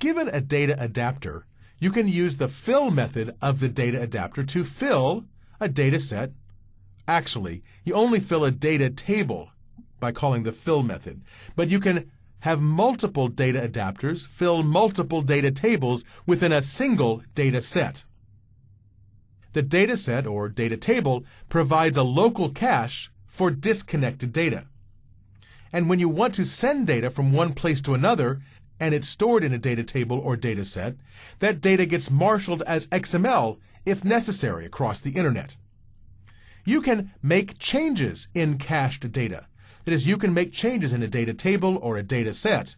Given a data adapter, you can use the fill method of the data adapter to fill a data set. Actually, you only fill a data table by calling the fill method, but you can have multiple data adapters fill multiple data tables within a single data set. The data set or data table provides a local cache for disconnected data. And when you want to send data from one place to another, and it's stored in a data table or data set, that data gets marshaled as XML if necessary across the internet. You can make changes in cached data. That is, you can make changes in a data table or a data set.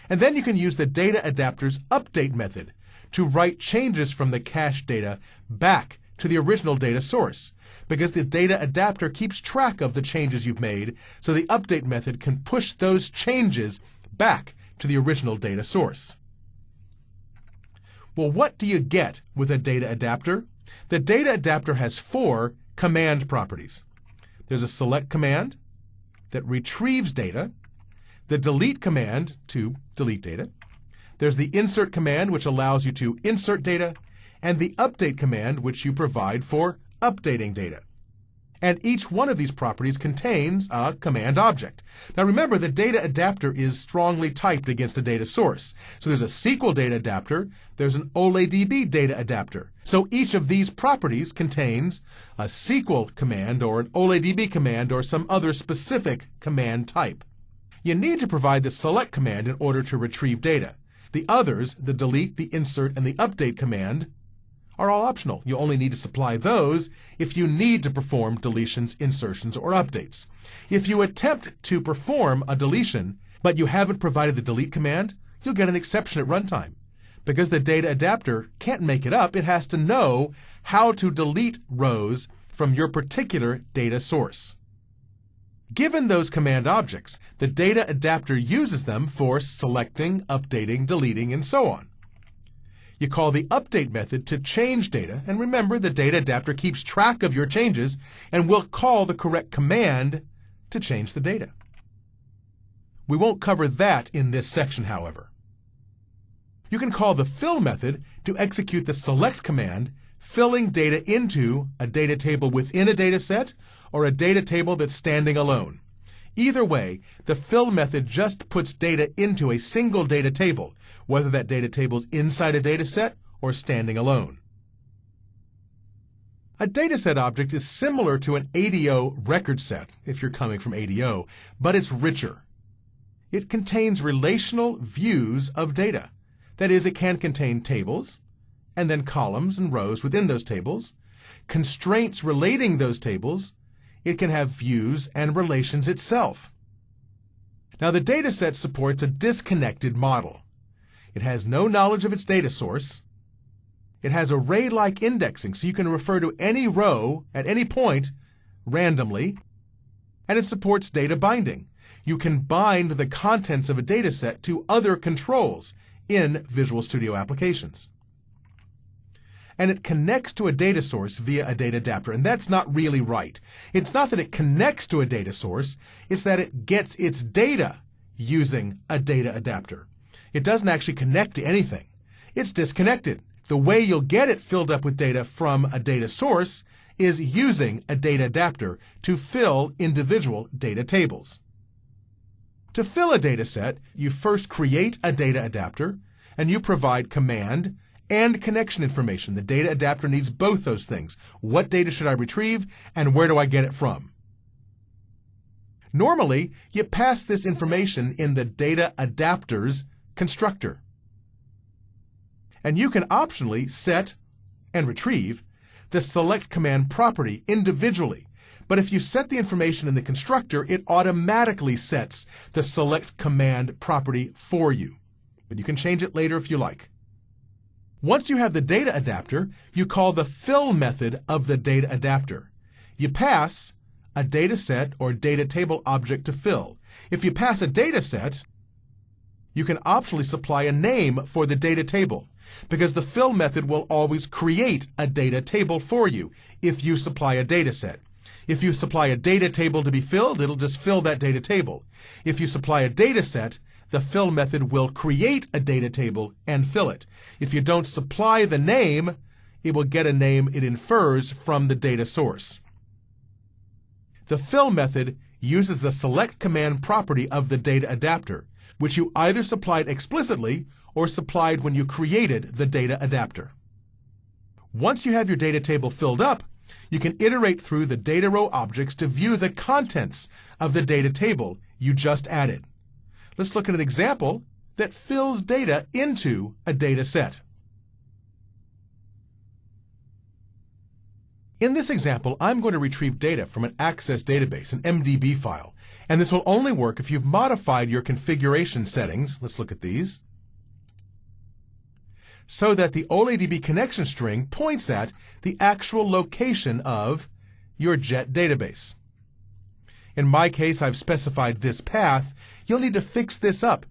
And then you can use the data adapter's update method to write changes from the cached data back to the original data source, because the data adapter keeps track of the changes you've made, so the update method can push those changes back to the original data source. Well, what do you get with a data adapter? The data adapter has 4 command properties. There's a select command that retrieves data, the delete command to delete data, there's the insert command which allows you to insert data, and the update command which you provide for updating data. And each one of these properties contains a command object. Now remember, the data adapter is strongly typed against a data source. So there's a SQL data adapter, there's an OLEDB data adapter. So each of these properties contains a SQL command or an OLEDB command or some other specific command type. You need to provide the select command in order to retrieve data. The others, the delete, the insert, and the update command, are all optional. You only need to supply those if you need to perform deletions, insertions, or updates. If you attempt to perform a deletion, but you haven't provided the delete command, you'll get an exception at runtime. Because the data adapter can't make it up, it has to know how to delete rows from your particular data source. Given those command objects, the data adapter uses them for selecting, updating, deleting, and so on. You call the update method to change data, and remember, the data adapter keeps track of your changes and will call the correct command to change the data. We won't cover that in this section, however. You can call the fill method to execute the select command, filling data into a data table within a data set or a data table that's standing alone. Either way, the fill method just puts data into a single data table, whether that data table is inside a data set or standing alone. A dataset object is similar to an ADO record set, if you're coming from ADO, but it's richer. It contains relational views of data. That is, it can contain tables, and then columns and rows within those tables, constraints relating those tables. It can have views and relations itself. Now, the dataset supports a disconnected model. It has no knowledge of its data source. It has array-like indexing, so you can refer to any row at any point randomly. And it supports data binding. You can bind the contents of a dataset to other controls in Visual Studio applications. And it connects to a data source via a data adapter, and that's not really right. It's not that it connects to a data source, it's that it gets its data using a data adapter. It doesn't actually connect to anything. It's disconnected. The way you'll get it filled up with data from a data source is using a data adapter to fill individual data tables. To fill a data set, you first create a data adapter, and you provide command and connection information. The data adapter needs both those things. What data should I retrieve, and where do I get it from? Normally, you pass this information in the data adapter's constructor. And you can optionally set and retrieve the select command property individually. But if you set the information in the constructor, it automatically sets the select command property for you. But you can change it later if you like. Once you have the data adapter, you call the fill method of the data adapter. You pass a data set or data table object to fill. If you pass a data set, you can optionally supply a name for the data table, because the fill method will always create a data table for you if you supply a data set. If you supply a data table to be filled, it'll just fill that data table. If you supply a data set, the fill method will create a data table and fill it. If you don't supply the name, it will get a name it infers from the data source. The fill method uses the select command property of the data adapter, which you either supplied explicitly or supplied when you created the data adapter. Once you have your data table filled up, you can iterate through the data row objects to view the contents of the data table you just added. Let's look at an example that fills data into a data set. In this example, I'm going to retrieve data from an Access database, an MDB file, and this will only work if you've modified your configuration settings. Let's look at these. So that the OLEDB connection string points at the actual location of your JET database. In my case, I've specified this path. You'll need to fix this up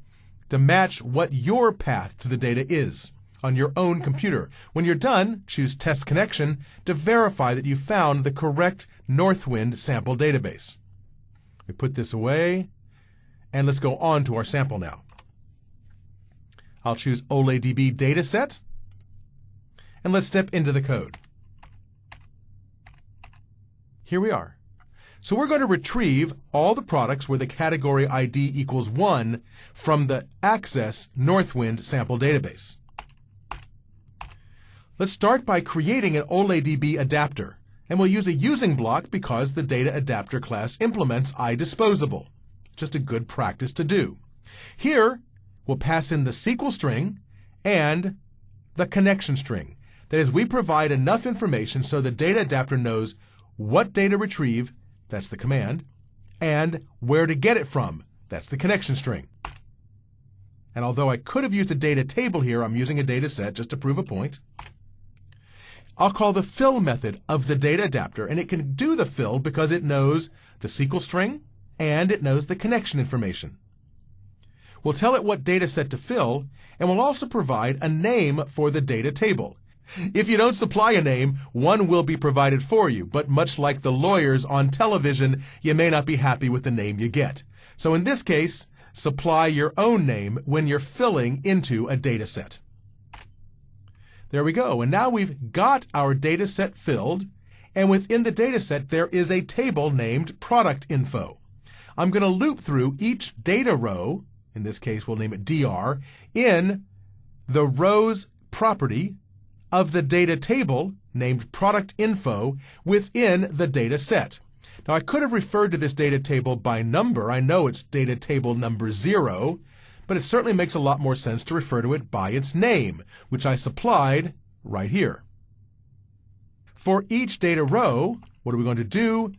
to match what your path to the data is on your own computer. When you're done, choose Test Connection to verify that you found the correct Northwind sample database. We put this away, and let's go on to our sample now. I'll choose OLEDB Dataset, and let's step into the code. Here we are. So we're going to retrieve all the products where the category ID equals 1 from the Access Northwind sample database. Let's start by creating an OLEDB adapter, and we'll use a using block because the data adapter class implements iDisposable. Just a good practice to do. Here, we'll pass in the SQL string and the connection string. That is, we provide enough information so the data adapter knows what data retrieve, that's the command, and where to get it from, that's the connection string. And although I could have used a data table here, I'm using a data set just to prove a point. I'll call the fill method of the data adapter, and it can do the fill because it knows the SQL string and it knows the connection information. We'll tell it what data set to fill, and we'll also provide a name for the data table. If you don't supply a name, one will be provided for you, but much like the lawyers on television, you may not be happy with the name you get. So in this case, supply your own name when you're filling into a data set. There we go, and now we've got our data set filled, and within the data set there is a table named Product Info. I'm going to loop through each data row, in this case we'll name it DR, in the rows property of the data table named Product Info within the data set. Now I could have referred to this data table by number. I know it's data table number 0, but it certainly makes a lot more sense to refer to it by its name, which I supplied right here. For each data row, what are we going to do?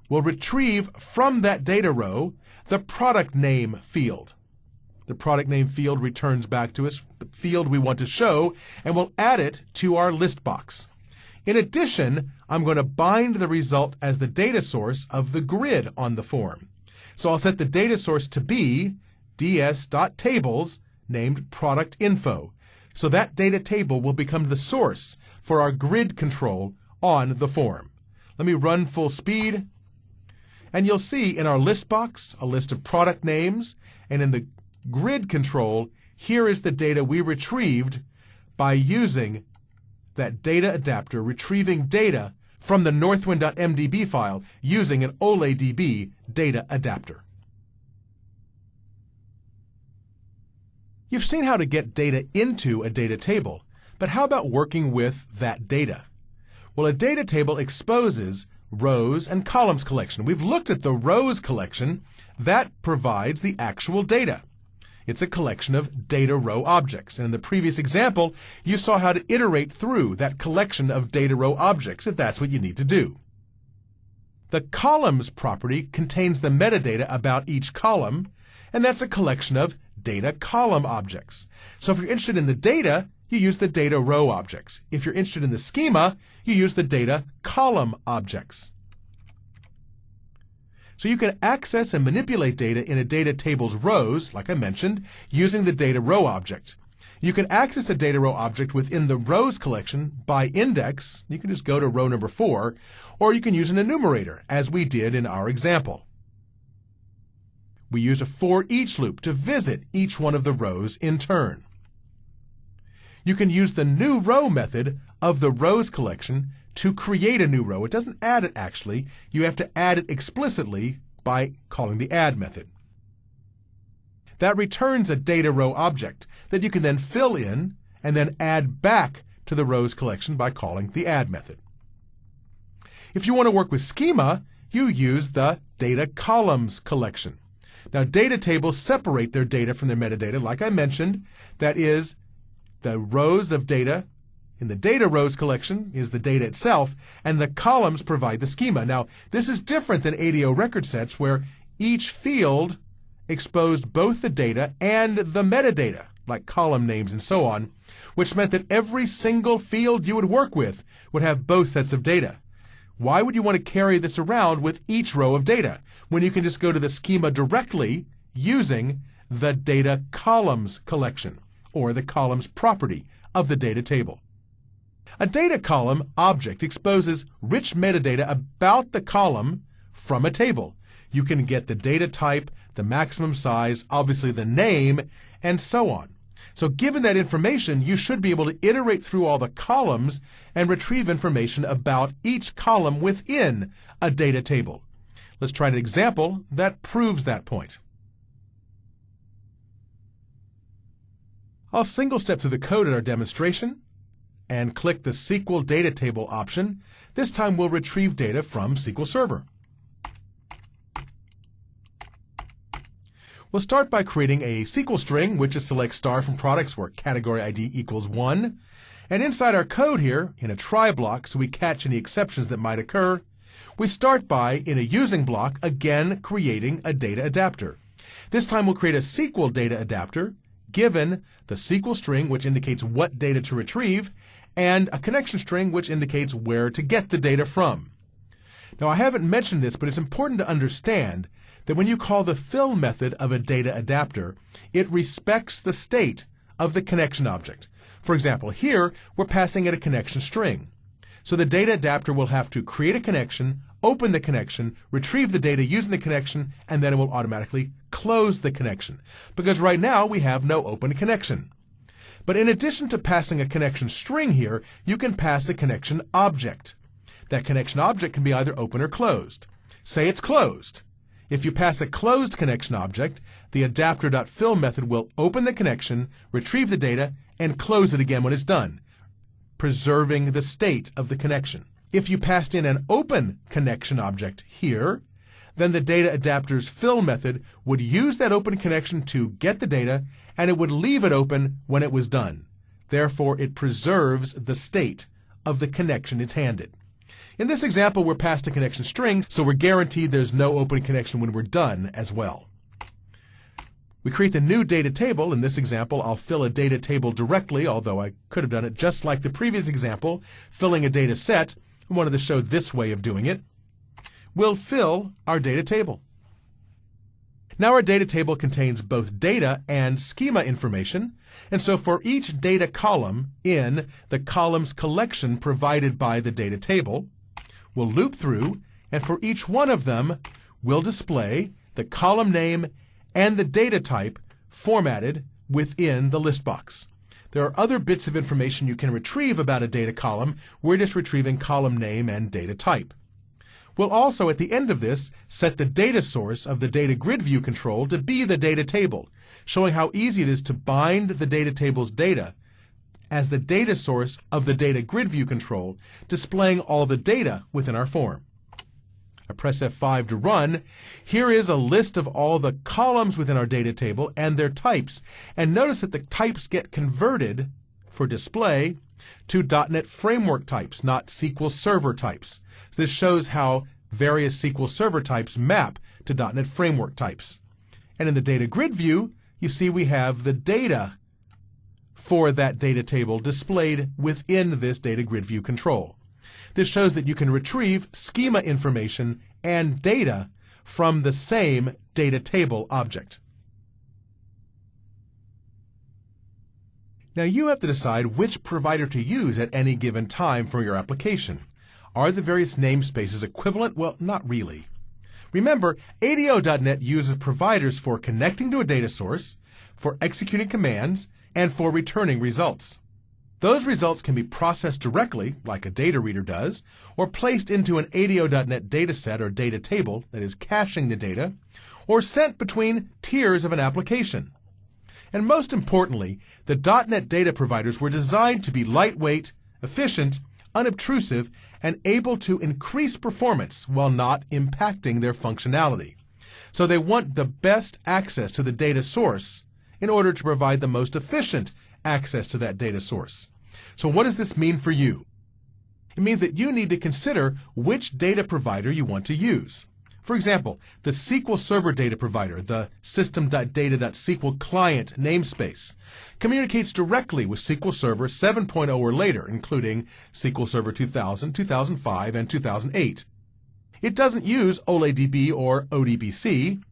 We'll retrieve from that data row the product name field. The product name field returns back to us the field we want to show, and we'll add it to our list box. In addition, I'm going to bind the result as the data source of the grid on the form. So I'll set the data source to be ds.tables named product info. So that data table will become the source for our grid control on the form. Let me run full speed, and you'll see in our list box a list of product names, and in the grid control, here is the data we retrieved by using that data adapter, retrieving data from the northwind.mdb file using an OLEDB data adapter. You've seen how to get data into a data table, but how about working with that data? Well, a data table exposes rows and columns collection. We've looked at the rows collection. That provides the actual data. It's a collection of data row objects. And in the previous example, you saw how to iterate through that collection of data row objects if that's what you need to do. The columns property contains the metadata about each column, and that's a collection of data column objects. So if you're interested in the data, you use the data row objects. If you're interested in the schema, you use the data column objects. So you can access and manipulate data in a data table's rows, like I mentioned, using the data row object. You can access a data row object within the rows collection by index. You can just go to row number 4, or you can use an enumerator, as we did in our example. We used a for each loop to visit each one of the rows in turn. You can use the new row method of the rows collection to create a new row. It doesn't add it actually. You have to add it explicitly by calling the add method. That returns a data row object that you can then fill in and then add back to the rows collection by calling the add method. If you want to work with schema, you use the data columns collection. Now, data tables separate their data from their metadata, like I mentioned. That is, the rows of data in the data rows collection is the data itself, and the columns provide the schema. Now, this is different than ADO record sets, where each field exposed both the data and the metadata, like column names and so on, which meant that every single field you would work with would have both sets of data. Why would you want to carry this around with each row of data when you can just go to the schema directly using the data columns collection or the columns property of the data table? A data column object exposes rich metadata about the column from a table. You can get the data type, the maximum size, obviously the name, and so on. So given that information, you should be able to iterate through all the columns and retrieve information about each column within a data table. Let's try an example that proves that point. I'll single step through the code in our demonstration and click the SQL Data Table option. This time we'll retrieve data from SQL Server. We'll start by creating a SQL string, which is select star from products where category ID equals 1. And inside our code here, in a try block, so we catch any exceptions that might occur, we start by, in a using block, again creating a data adapter. This time we'll create a SQL data adapter, given the SQL string, which indicates what data to retrieve, and a connection string, which indicates where to get the data from. Now, I haven't mentioned this, but it's important to understand that when you call the fill method of a data adapter, it respects the state of the connection object. For example, here we're passing it a connection string. So the data adapter will have to create a connection, open the connection, retrieve the data using the connection, and then it will automatically close the connection. Because right now we have no open connection. But in addition to passing a connection string here, you can pass a connection object. That connection object can be either open or closed. Say it's closed. If you pass a closed connection object, the adapter.fill method will open the connection, retrieve the data, and close it again when it's done, preserving the state of the connection. If you passed in an open connection object here, then the data adapter's fill method would use that open connection to get the data, and it would leave it open when it was done. Therefore, it preserves the state of the connection it's handed. In this example, we're passed a connection string, so we're guaranteed there's no open connection when we're done as well. We create the new data table. In this example, I'll fill a data table directly, although I could have done it just like the previous example, filling a data set. I wanted to show this way of doing it. We'll fill our data table. Now our data table contains both data and schema information, and so for each data column in the columns collection provided by the data table, we'll loop through, and for each one of them, we'll display the column name and the data type formatted within the list box. There are other bits of information you can retrieve about a data column. We're just retrieving column name and data type. We'll also, at the end of this, set the data source of the data grid view control to be the data table, showing how easy it is to bind the data table's data as the data source of the data grid view control, displaying all the data within our form. I press F5 to run. Here is a list of all the columns within our data table and their types. And notice that the types get converted for display to .NET Framework types, not SQL Server types. So this shows how various SQL Server types map to .NET Framework types. And in the data grid view, you see we have the data for that data table displayed within this data grid view control. This shows that you can retrieve schema information and data from the same data table object. Now you have to decide which provider to use at any given time for your application. Are the various namespaces equivalent? Well, not really. Remember, ADO.NET uses providers for connecting to a data source, for executing commands, and for returning results. Those results can be processed directly, like a data reader does, or placed into an ADO.NET dataset or data table, that is, caching the data, or sent between tiers of an application. And most importantly, the .NET data providers were designed to be lightweight, efficient, unobtrusive, and able to increase performance while not impacting their functionality. So they want the best access to the data source in order to provide the most efficient access to that data source. So what does this mean for you? It means that you need to consider which data provider you want to use. For example, the SQL Server data provider, the system.data.sql client namespace, communicates directly with SQL Server 7.0 or later, including SQL Server 2000, 2005, and 2008. It doesn't use OLEDB or ODBC.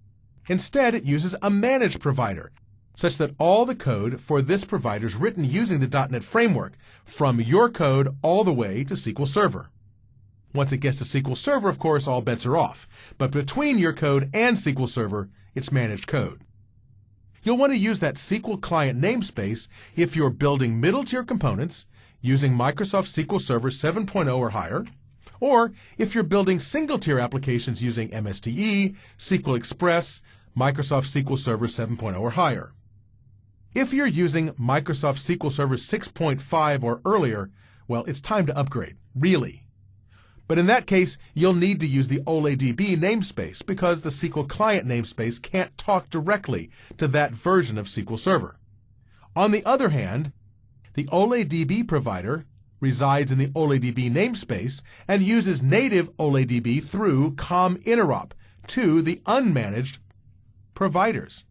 Instead, it uses a managed provider, such that all the code for this provider is written using the .NET framework, from your code all the way to SQL Server. Once it gets to SQL Server, of course, all bets are off. But between your code and SQL Server, it's managed code. You'll want to use that SQL client namespace if you're building middle-tier components using Microsoft SQL Server 7.0 or higher, or if you're building single-tier applications using MSDE, SQL Express, Microsoft SQL Server 7.0 or higher. If you're using Microsoft SQL Server 6.5 or earlier, well, it's time to upgrade, really. But in that case, you'll need to use the OLEDB namespace because the SQL client namespace can't talk directly to that version of SQL Server. On the other hand, the OLEDB provider resides in the OLEDB namespace and uses native OLEDB through COM-interop to the unmanaged providers.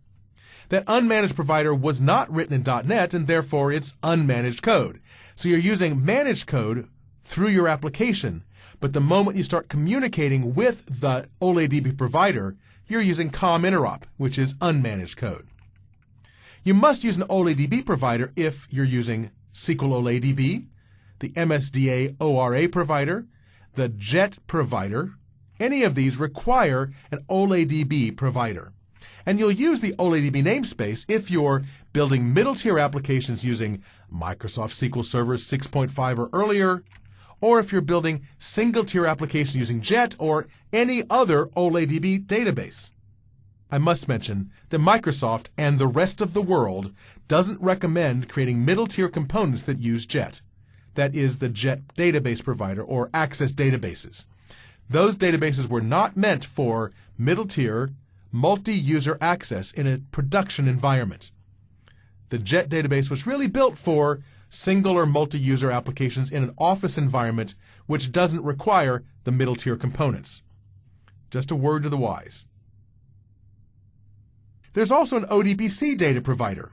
That unmanaged provider was not written in .NET, and therefore it's unmanaged code. So you're using managed code through your application, but the moment you start communicating with the OLEDB provider, you're using COM-interop, which is unmanaged code. You must use an OLEDB provider if you're using SQL OLEDB, the MSDA ORA provider, the JET provider. Any of these require an OLEDB provider. And you'll use the OLEDB namespace if you're building middle-tier applications using Microsoft SQL Server 6.5 or earlier, or if you're building single-tier applications using JET or any other OLEDB database. I must mention that Microsoft and the rest of the world doesn't recommend creating middle-tier components that use JET. That is the JET database provider or Access databases. Those databases were not meant for middle-tier, multi-user access in a production environment. The JET database was really built for single or multi-user applications in an office environment which doesn't require the middle-tier components. Just a word to the wise. There's also an ODBC data provider.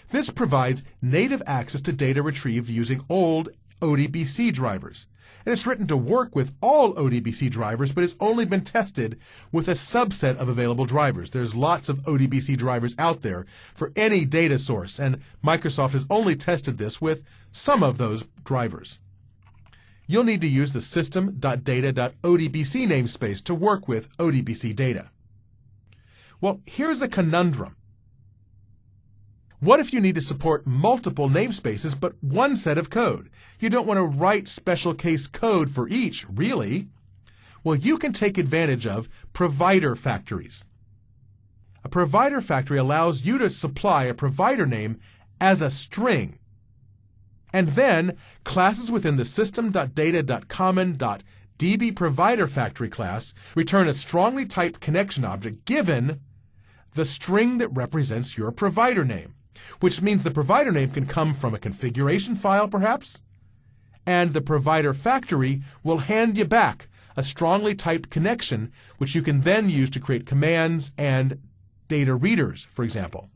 This provides native access to data retrieved using old ODBC drivers. And it's written to work with all ODBC drivers, but it's only been tested with a subset of available drivers. There's lots of ODBC drivers out there for any data source, and Microsoft has only tested this with some of those drivers. You'll need to use the system.data.odbc namespace to work with ODBC data. Well, here's a conundrum. What if you need to support multiple namespaces but one set of code? You don't want to write special case code for each, really. Well, you can take advantage of provider factories. A provider factory allows you to supply a provider name as a string. And then classes within the system.data.common.dbProviderFactory class return a strongly typed connection object given the string that represents your provider name, which means the provider name can come from a configuration file, perhaps, and the provider factory will hand you back a strongly typed connection, which you can then use to create commands and data readers, for example.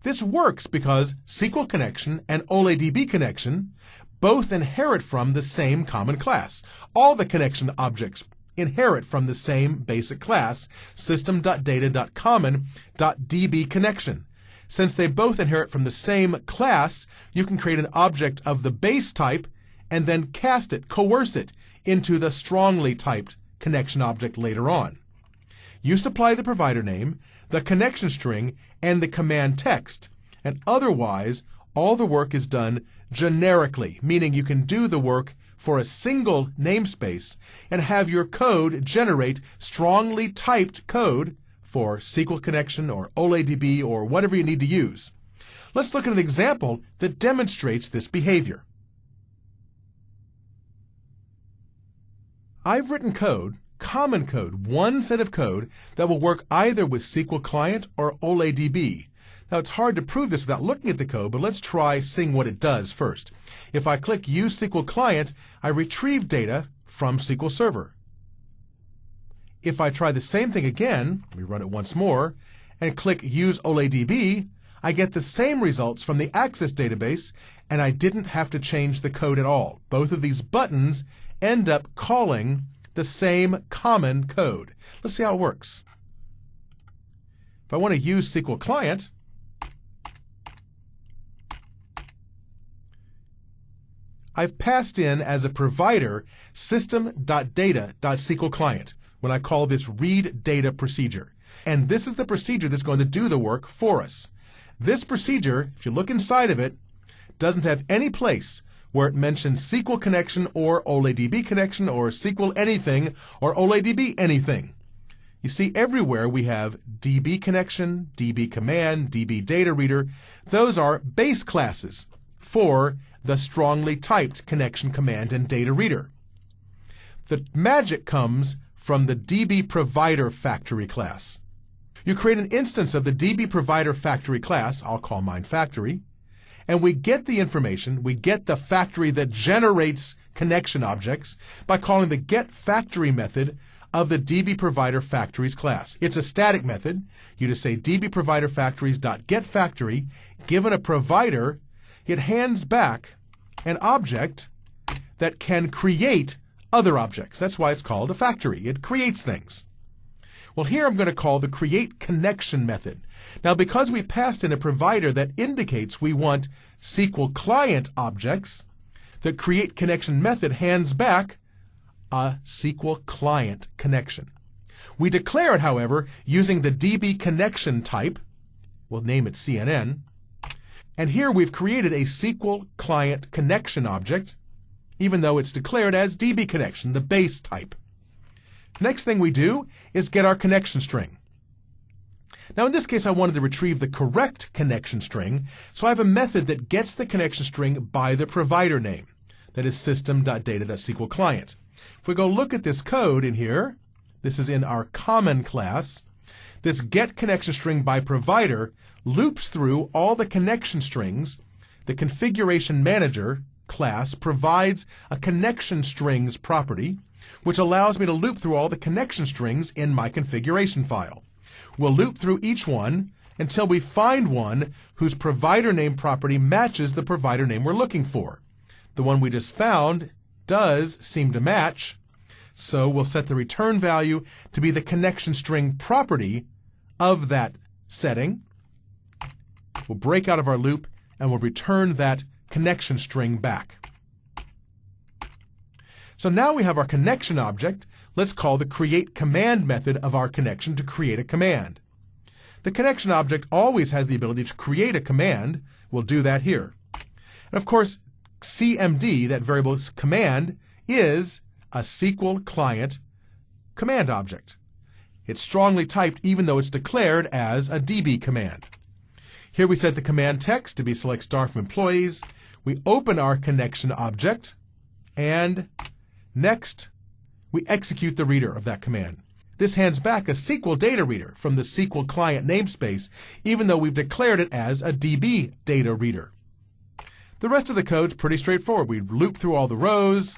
This works because SQL connection and OLEDB connection both inherit from the same common class. All the connection objects inherit from the same basic class, system.data.common.dbConnection. Since they both inherit from the same class, you can create an object of the base type and then cast it, coerce it, into the strongly typed connection object later on. You supply the provider name, the connection string, and the command text, and otherwise all the work is done generically, meaning you can do the work for a single namespace and have your code generate strongly typed code for SQL connection or OLEDB or whatever you need to use. Let's look at an example that demonstrates this behavior. I've written code, common code, one set of code that will work either with SQL Client or OLEDB. Now, it's hard to prove this without looking at the code, but let's try seeing what it does first. If I click Use SQL Client, I retrieve data from SQL Server. If I try the same thing again, let me run it once more, and click Use OLEDB, I get the same results from the Access database, and I didn't have to change the code at all. Both of these buttons end up calling the same common code. Let's see how it works. If I want to use SQL Client, I've passed in as a provider system.data.SQL Client when I call this read data procedure. And this is the procedure that's going to do the work for us. This procedure, if you look inside of it, doesn't have any place where it mentions SQL connection or OLEDB connection or SQL anything or OLEDB anything. You see, everywhere we have DB connection, DB command, DB data reader. Those are base classes for the strongly typed connection command and data reader. The magic comes from the DB provider factory class. You create an instance of the DB provider factory class, I'll call mine factory, and we get the information, we get the factory that generates connection objects by calling the getFactory method of the DB provider factories class. It's a static method. You just say DB provider factories.getFactory, given a provider, it hands back an object that can create other objects. That's why it's called a factory. It creates things. Well, here I'm going to call the createConnection method. Now, because we passed in a provider that indicates we want SQL Client objects, the createConnection method hands back a SQL Client connection. We declare it, however, using the DB connection type. We'll name it CNN. And here we've created a SQL Client connection object, even though it's declared as DB connection, the base type. Next thing we do is get our connection string. Now, in this case, I wanted to retrieve the correct connection string, so I have a method that gets the connection string by the provider name. That is system.data.SQL Client. If we go look at this code in here, this is in our common class, this getConnectionStringByProvider loops through all the connection strings. The configuration manager class provides a connection strings property, which allows me to loop through all the connection strings in my configuration file. We'll loop through each one until we find one whose provider name property matches the provider name we're looking for. The one we just found does seem to match, so we'll set the return value to be the connection string property of that setting. We'll break out of our loop and we'll return that connection string back. So now we have our connection object. Let's call the createCommand method of our connection to create a command. The connection object always has the ability to create a command. We'll do that here. And of course, CMD, that variable's command, is a SQL Client command object. It's strongly typed even though it's declared as a DB command. Here we set the command text to be select star from employees. We open our connection object, and next we execute the reader of that command. This hands back a SQL data reader from the SQL Client namespace, even though we've declared it as a DB data reader. The rest of the code's pretty straightforward. We loop through all the rows.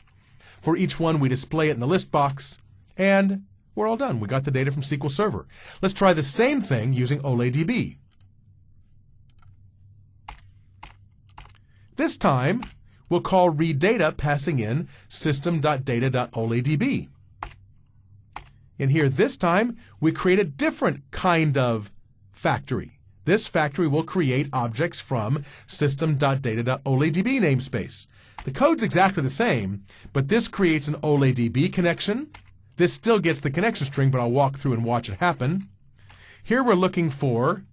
For each one, we display it in the list box, and we're all done. We got the data from SQL Server. Let's try the same thing using OLEDB. This time, we'll call readData passing in system.data.OLEDB. In here this time, we create a different kind of factory. This factory will create objects from system.data.OLEDB namespace. The code's exactly the same, but this creates an OLEDB connection This still gets the connection string, but I'll walk through and watch it happen. Here we're looking for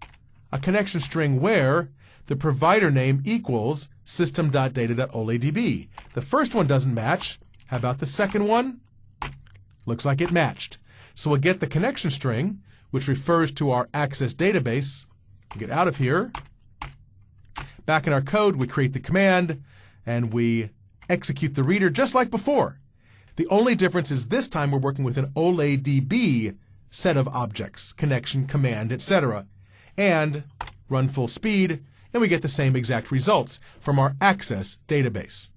a connection string where the provider name equals system.data.oladb. The first one doesn't match. How about the second one? Looks like it matched. So we'll get the connection string, which refers to our Access database. We'll get out of here. Back in our code, we create the command, and we execute the reader just like before. The only difference is this time we're working with an OLADB set of objects, connection, command, etc. And run full speed, and we get the same exact results from our Access database.